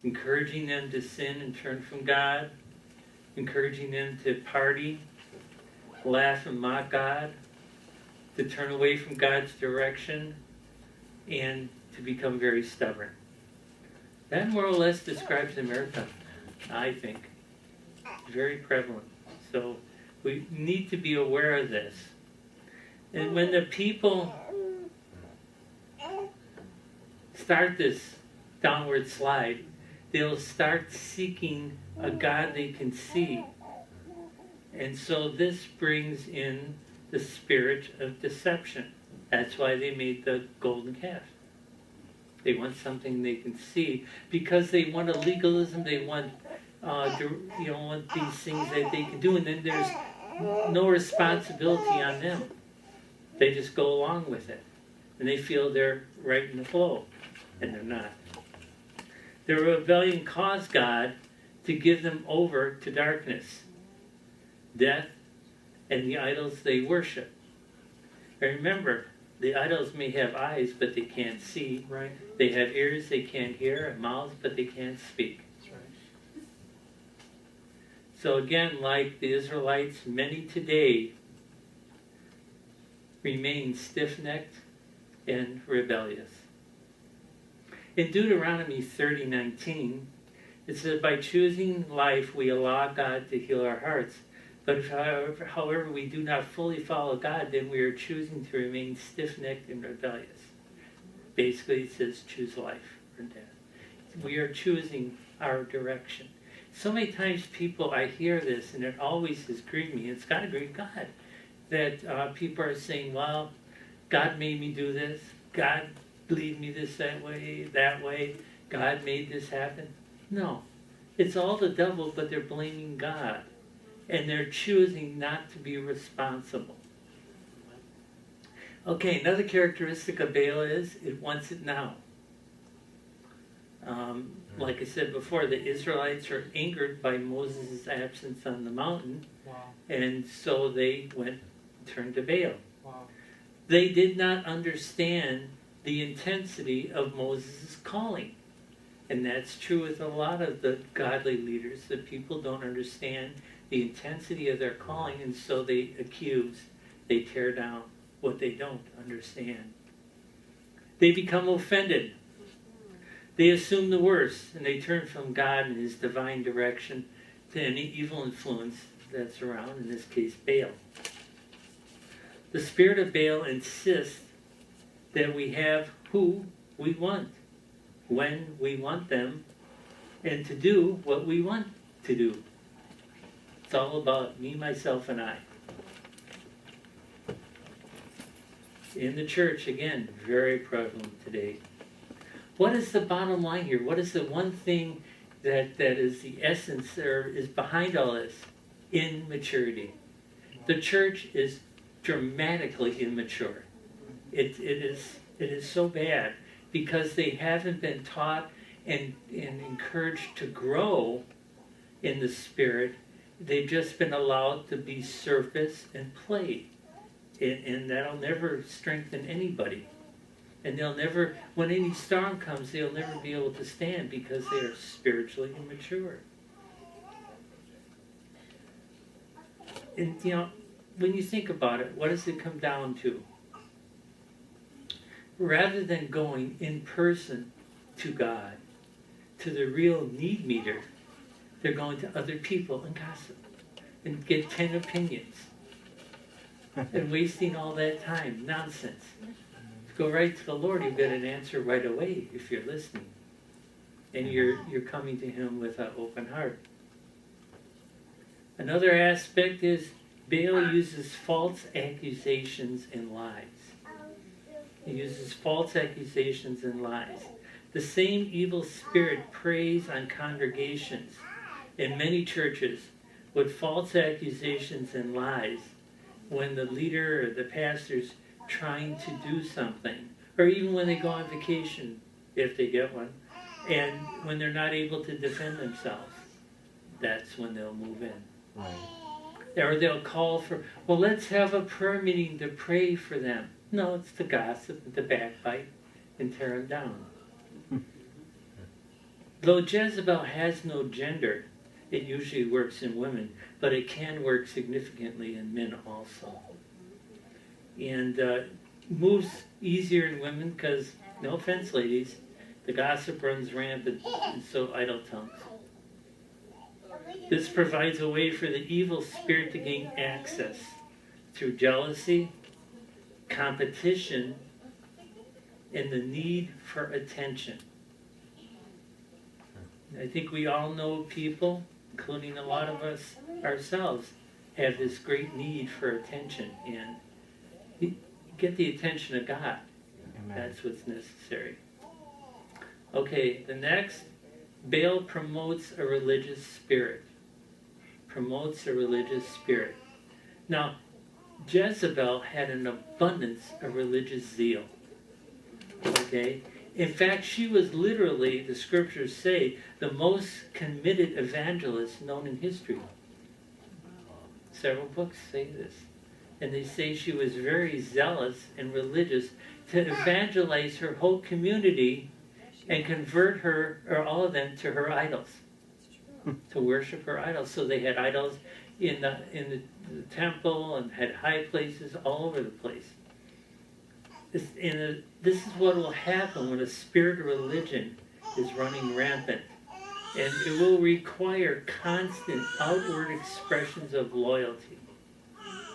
encouraging them to sin and turn from God, encouraging them to party, laugh and mock God, to turn away from God's direction, and to become very stubborn. That more or less describes America, I think. Very prevalent. So we need to be aware of this. And when the people start this downward slide, they'll start seeking a God they can see. And so this brings in the spirit of deception. That's why they made the golden calf. They want something they can see because they want a legalism. They want, want these things that they can do, and then there's no responsibility on them. They just go along with it, and they feel they're right in the flow, and they're not. Their rebellion caused God to give them over to darkness, death, and the idols they worship. And remember, the idols may have eyes, but they can't see. Right. They have ears, they can't hear, and mouths, but they can't speak. That's right. So again, like the Israelites, many today remain stiff-necked and rebellious. In Deuteronomy 30:19, it says, by choosing life, we allow God to heal our hearts. But if, however, we do not fully follow God, then we are choosing to remain stiff-necked and rebellious. Basically, it says choose life or death. We are choosing our direction. So many times I hear this, and it always has grieved me. It's got to grieve God that people are saying, well, God made me do this. God lead me that way. God made this happen. No. It's all the devil, but they're blaming God. And they're choosing not to be responsible. Okay, another characteristic of Baal is it wants it now. Like I said before, the Israelites are angered by Moses' absence on the mountain. Wow. And so they turned to Baal. Wow. They did not understand the intensity of Moses' calling. And that's true with a lot of the godly leaders, that people don't understand the intensity of their calling, and so they accuse, they tear down what they don't understand. They become offended. They assume the worst, and they turn from God and His divine direction to any evil influence that's around, in this case, Baal. The spirit of Baal insists that we have who we want, when we want them, and to do what we want to do. It's all about me, myself, and I. In the church, again, very prevalent today. What is the bottom line here? What is the one thing that is the essence or is behind all this? Immaturity. The church is dramatically immature. It is so bad because they haven't been taught and encouraged to grow in the Spirit. They've just been allowed to be surface and play. And that'll never strengthen anybody. And they'll never, when any storm comes, they'll never be able to stand because they are spiritually immature. And, when you think about it, what does it come down to? Rather than going in person to God, to the real need meter, they're going to other people and gossip and get 10 opinions and wasting all that time. Nonsense. Go right to the Lord, you'll get an answer right away if you're listening. And you're coming to Him with an open heart. Another aspect is Baal uses false accusations and lies. He uses false accusations and lies. The same evil spirit preys on congregations in many churches with false accusations and lies when the leader or the pastor's trying to do something, or even when they go on vacation, if they get one, and when they're not able to defend themselves, that's when they'll move in. Right. Or they'll call for, well, let's have a prayer meeting to pray for them. No, it's the gossip, the backbite, and tear them down. Though Jezebel has no gender, it usually works in women, but it can work significantly in men also. And moves easier in women because, no offense ladies, the gossip runs rampant, and so idle tongues. This provides a way for the evil spirit to gain access through jealousy, competition, and the need for attention. I think we all know people, including a lot of us ourselves, have this great need for attention, and get the attention of God. Amen. That's what's necessary. Okay, the next, Baal promotes a religious spirit. Promotes a religious spirit. Now, Jezebel had an abundance of religious zeal. Okay? In fact, she was literally, the scriptures say, the most committed evangelist known in history. Several books say this. And they say she was very zealous and religious to evangelize her whole community and convert her, or all of them, to her idols. To worship her idols. So they had idols in the temple and had high places all over the place. This is what will happen when a spirit of religion is running rampant. And it will require constant outward expressions of loyalty.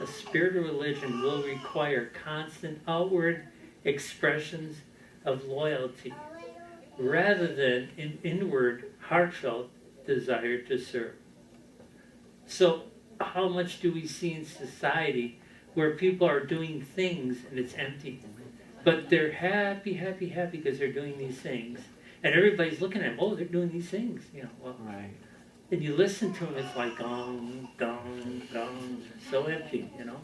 A spirit of religion will require constant outward expressions of loyalty rather than an inward, heartfelt desire to serve. So, how much do we see in society where people are doing things and it's empty? But they're happy because they're doing these things. And everybody's looking at them, oh, they're doing these things. You know, well, right. And you listen to them, it's like gong, gong, gong, so empty, you know.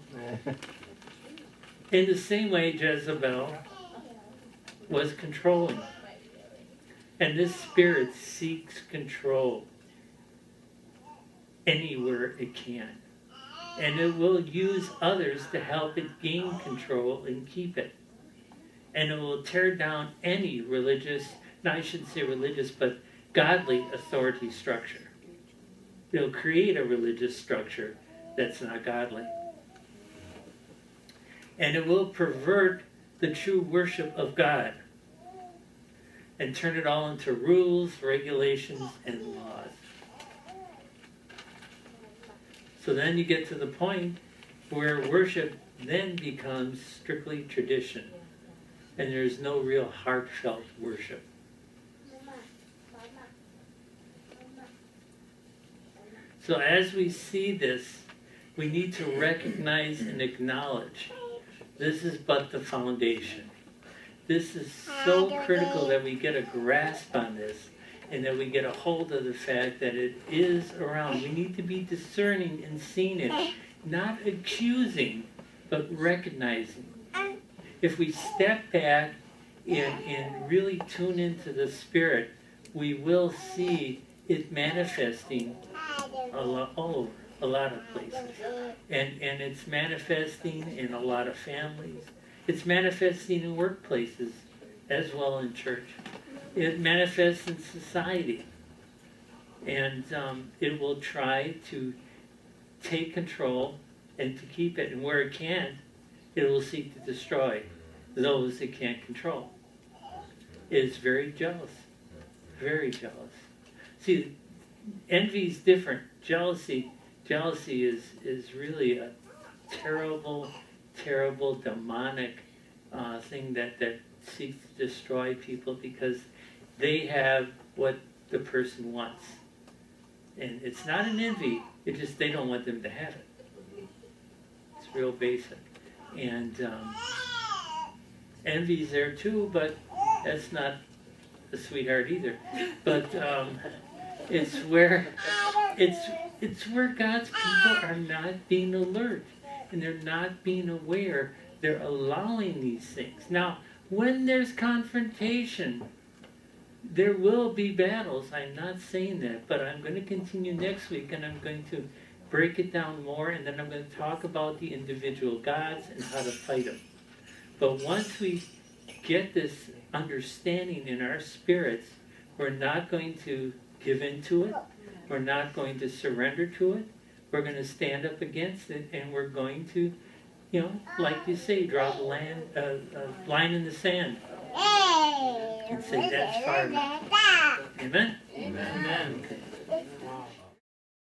In the same way, Jezebel was controlling. And this spirit seeks control anywhere it can. And it will use others to help it gain control and keep it. And it will tear down any religious, no, I shouldn't say religious, but godly authority structure. It'll create a religious structure that's not godly. And it will pervert the true worship of God and turn it all into rules, regulations, and laws. So then you get to the point where worship then becomes strictly tradition, and there's no real heartfelt worship. So as we see this, we need to recognize and acknowledge this is but the foundation. This is so critical that we get a grasp on this and that we get a hold of the fact that it is around. We need to be discerning and seeing it, not accusing, but recognizing. If we step back and really tune into the Spirit, we will see it manifesting all over, a lot of places. And it's manifesting in a lot of families. It's manifesting in workplaces as well in church. It manifests in society. And it will try to take control and to keep it. And where it can't, it will seek to destroy those it can't control. It is very jealous. Very jealous. See, envy is different. Jealousy is really a terrible, terrible, demonic thing that seeks to destroy people because they have what the person wants. And it's not an envy, it's just they don't want them to have it. It's real basic. And envy's there too, but that's not a sweetheart either. But it's where God's people are not being alert and they're not being aware. They're allowing these things. Now, when there's confrontation, there will be battles. I'm not saying that, but I'm going to continue next week and I'm going to break it down more, and then I'm going to talk about the individual gods and how to fight them. But once we get this understanding in our spirits, we're not going to give in to it. We're not going to surrender to it. We're going to stand up against it, and we're going to, like you say, draw the line in the sand and say, that's far enough. Amen? Amen. Amen. Okay.